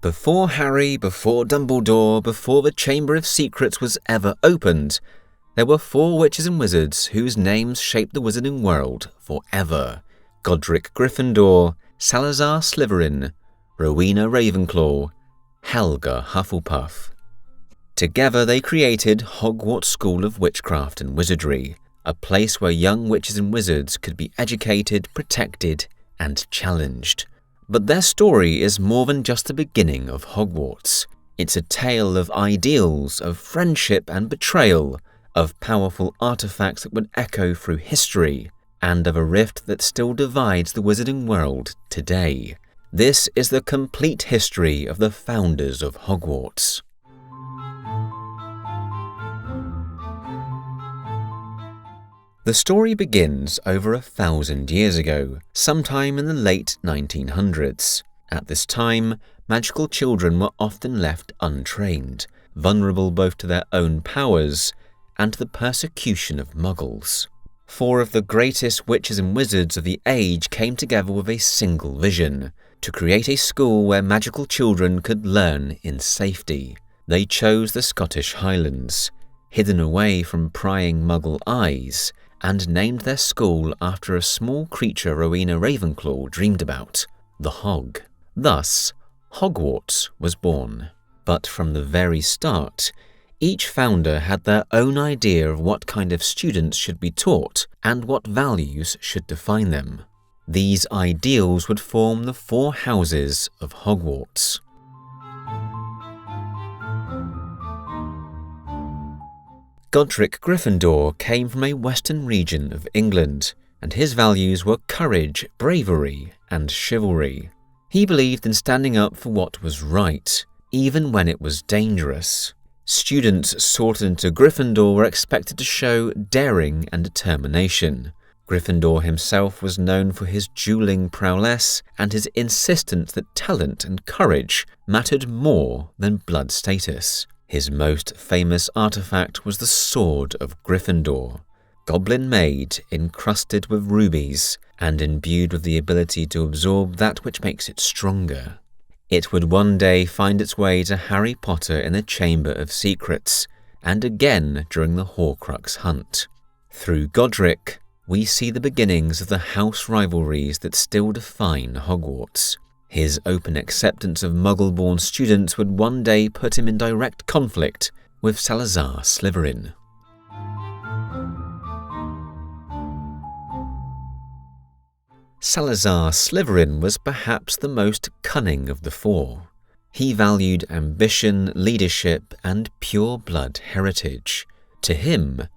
Before Harry, before Dumbledore, before the Chamber of Secrets was ever opened, there were 4 witches and wizards whose names shaped the wizarding world forever. Godric Gryffindor, Salazar Slytherin, Rowena Ravenclaw, Helga Hufflepuff. Together they created Hogwarts School of Witchcraft and Wizardry, a place where young witches and wizards could be educated, protected, and challenged. But their story is more than just the beginning of Hogwarts. It's a tale of ideals, of friendship and betrayal, of powerful artifacts that would echo through history, and of a rift that still divides the wizarding world today. This is the complete history of the founders of Hogwarts. The story begins over 1,000 years ago, sometime in the late 1900s. At this time, magical children were often left untrained, vulnerable both to their own powers and to the persecution of muggles. 4 of the greatest witches and wizards of the age came together with a single vision: to create a school where magical children could learn in safety. They chose the Scottish Highlands, hidden away from prying muggle eyes, and named their school after a small creature Rowena Ravenclaw dreamed about, the Hog. Thus, Hogwarts was born. But from the very start, each founder had their own idea of what kind of students should be taught and what values should define them. These ideals would form the 4 houses of Hogwarts. Godric Gryffindor came from a western region of England, and his values were courage, bravery, and chivalry. He believed in standing up for what was right, even when it was dangerous. Students sorted into Gryffindor were expected to show daring and determination. Gryffindor himself was known for his dueling prowess and his insistence that talent and courage mattered more than blood status. His most famous artifact was the Sword of Gryffindor, goblin-made, encrusted with rubies, and imbued with the ability to absorb that which makes it stronger. It would one day find its way to Harry Potter in the Chamber of Secrets, and again during the Horcrux hunt. Through Godric, we see the beginnings of the house rivalries that still define Hogwarts. His open acceptance of Muggle-born students would one day put him in direct conflict with Salazar Slytherin. Salazar Slytherin was perhaps the most cunning of the 4. He valued ambition, leadership, and pure-blood heritage. To him,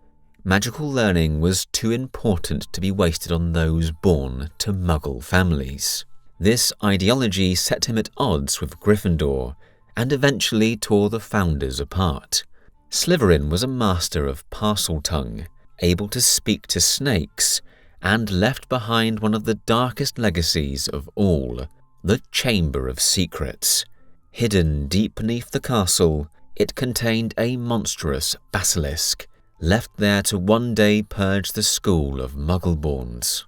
magical learning was too important to be wasted on those born to Muggle families. This ideology set him at odds with Gryffindor and eventually tore the founders apart. Slytherin was a master of Parseltongue, able to speak to snakes, and left behind one of the darkest legacies of all, the Chamber of Secrets. Hidden deep beneath the castle, it contained a monstrous basilisk, left there to one day purge the school of Muggleborns.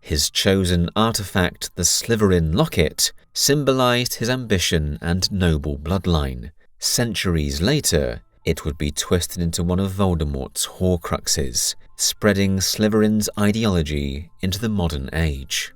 His chosen artifact, the Slytherin Locket, symbolized his ambition and noble bloodline. Centuries later, it would be twisted into one of Voldemort's Horcruxes, spreading Slytherin's ideology into the modern age.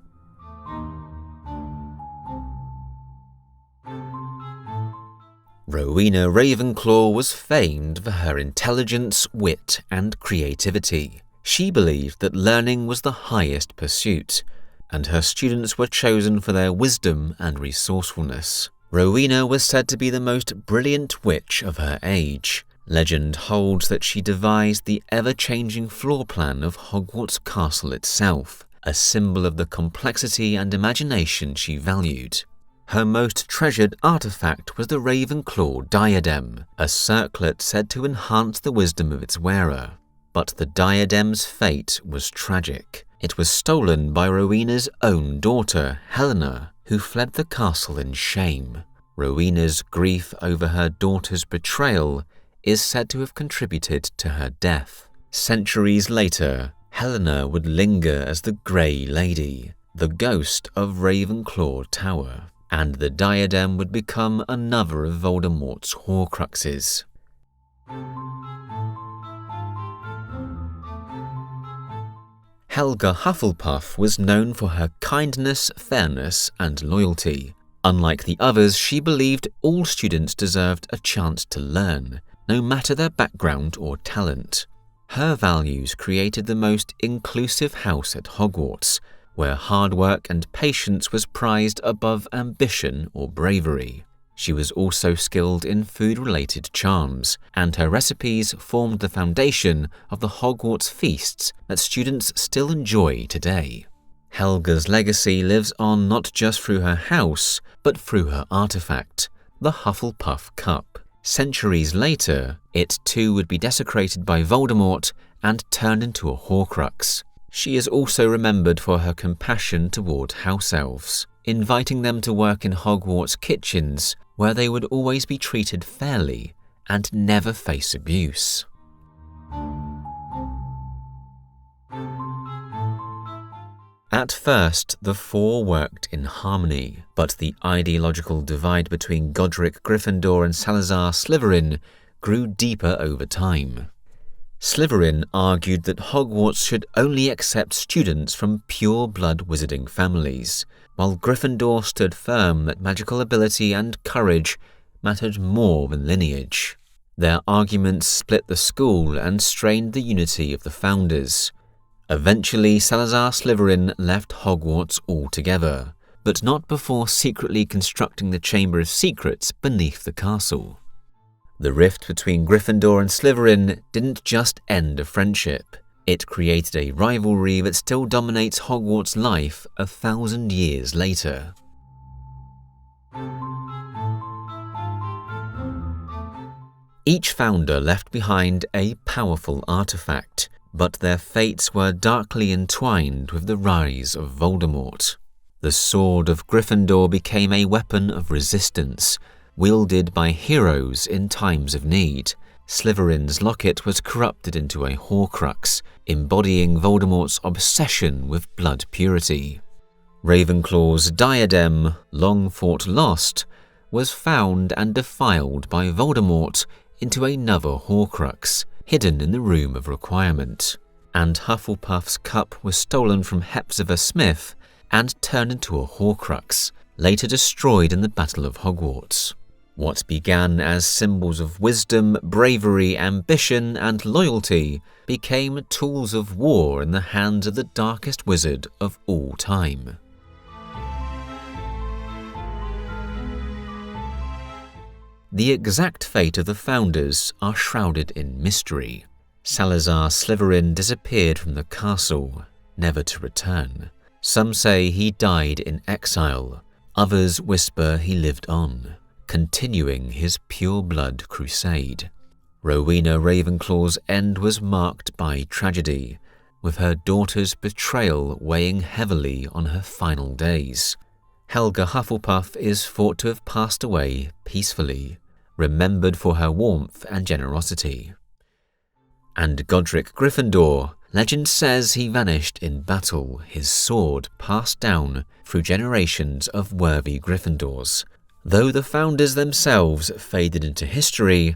Rowena Ravenclaw was famed for her intelligence, wit, and creativity. She believed that learning was the highest pursuit, and her students were chosen for their wisdom and resourcefulness. Rowena was said to be the most brilliant witch of her age. Legend holds that she devised the ever-changing floor plan of Hogwarts Castle itself, a symbol of the complexity and imagination she valued. Her most treasured artifact was the Ravenclaw diadem, a circlet said to enhance the wisdom of its wearer. But the diadem's fate was tragic. It was stolen by Rowena's own daughter, Helena, who fled the castle in shame. Rowena's grief over her daughter's betrayal is said to have contributed to her death. Centuries later, Helena would linger as the Grey Lady, the ghost of Ravenclaw Tower. and the diadem would become another of Voldemort's Horcruxes. Helga Hufflepuff was known for her kindness, fairness, and loyalty. Unlike the others, she believed all students deserved a chance to learn, no matter their background or talent. Her values created the most inclusive house at Hogwarts, where hard work and patience was prized above ambition or bravery. She was also skilled in food-related charms, and her recipes formed the foundation of the Hogwarts feasts that students still enjoy today. Helga's legacy lives on not just through her house, but through her artifact, the Hufflepuff Cup. Centuries later, it too would be desecrated by Voldemort and turned into a Horcrux. She is also remembered for her compassion toward house elves, inviting them to work in Hogwarts kitchens, where they would always be treated fairly and never face abuse. At first, the four worked in harmony, but the ideological divide between Godric Gryffindor and Salazar Slytherin grew deeper over time. Slytherin argued that Hogwarts should only accept students from pure-blood wizarding families, while Gryffindor stood firm that magical ability and courage mattered more than lineage. Their arguments split the school and strained the unity of the founders. Eventually, Salazar Slytherin left Hogwarts altogether, but not before secretly constructing the Chamber of Secrets beneath the castle. The rift between Gryffindor and Slytherin didn't just end a friendship. It created a rivalry that still dominates Hogwarts life 1,000 years later. Each founder left behind a powerful artifact, but their fates were darkly entwined with the rise of Voldemort. The sword of Gryffindor became a weapon of resistance, wielded by heroes in times of need. Slytherin's locket was corrupted into a Horcrux, embodying Voldemort's obsession with blood purity. Ravenclaw's diadem, long thought lost, was found and defiled by Voldemort into another Horcrux, hidden in the Room of Requirement. And Hufflepuff's cup was stolen from Hepzibah Smith and turned into a Horcrux, later destroyed in the Battle of Hogwarts. What began as symbols of wisdom, bravery, ambition, and loyalty became tools of war in the hands of the darkest wizard of all time. The exact fate of the founders are shrouded in mystery. Salazar Slytherin disappeared from the castle, never to return. Some say he died in exile, others whisper he lived on, continuing his pure-blood crusade. Rowena Ravenclaw's end was marked by tragedy, with her daughter's betrayal weighing heavily on her final days. Helga Hufflepuff is thought to have passed away peacefully, remembered for her warmth and generosity. And Godric Gryffindor, legend says he vanished in battle, his sword passed down through generations of worthy Gryffindors. Though the founders themselves faded into history,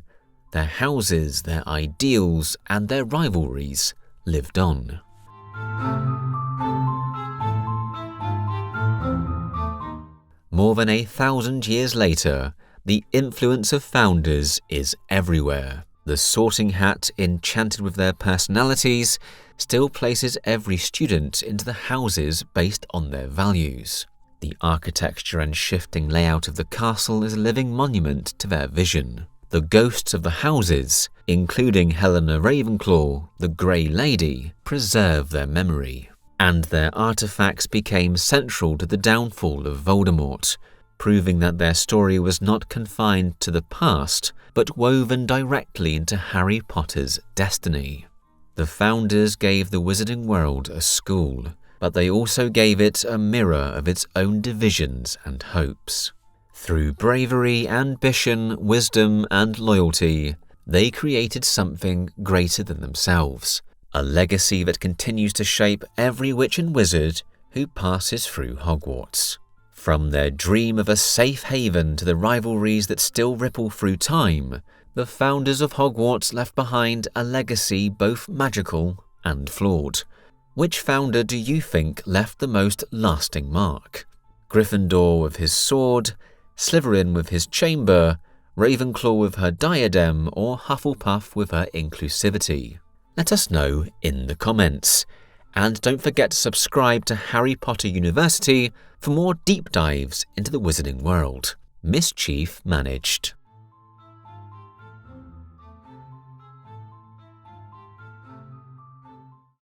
their houses, their ideals, and their rivalries lived on. More than 1,000 years later, the influence of founders is everywhere. The Sorting Hat, enchanted with their personalities, still places every student into the houses based on their values. The architecture and shifting layout of the castle is a living monument to their vision. The ghosts of the houses, including Helena Ravenclaw, the Grey Lady, preserve their memory. And their artifacts became central to the downfall of Voldemort, proving that their story was not confined to the past, but woven directly into Harry Potter's destiny. The founders gave the wizarding world a school, but they also gave it a mirror of its own divisions and hopes. Through bravery, ambition, wisdom, and loyalty, they created something greater than themselves, a legacy that continues to shape every witch and wizard who passes through Hogwarts. From their dream of a safe haven to the rivalries that still ripple through time, the founders of Hogwarts left behind a legacy both magical and flawed. Which founder do you think left the most lasting mark? Gryffindor with his sword, Slytherin with his chamber, Ravenclaw with her diadem, or Hufflepuff with her inclusivity? Let us know in the comments. And don't forget to subscribe to Harry Potter University for more deep dives into the wizarding world. Mischief managed.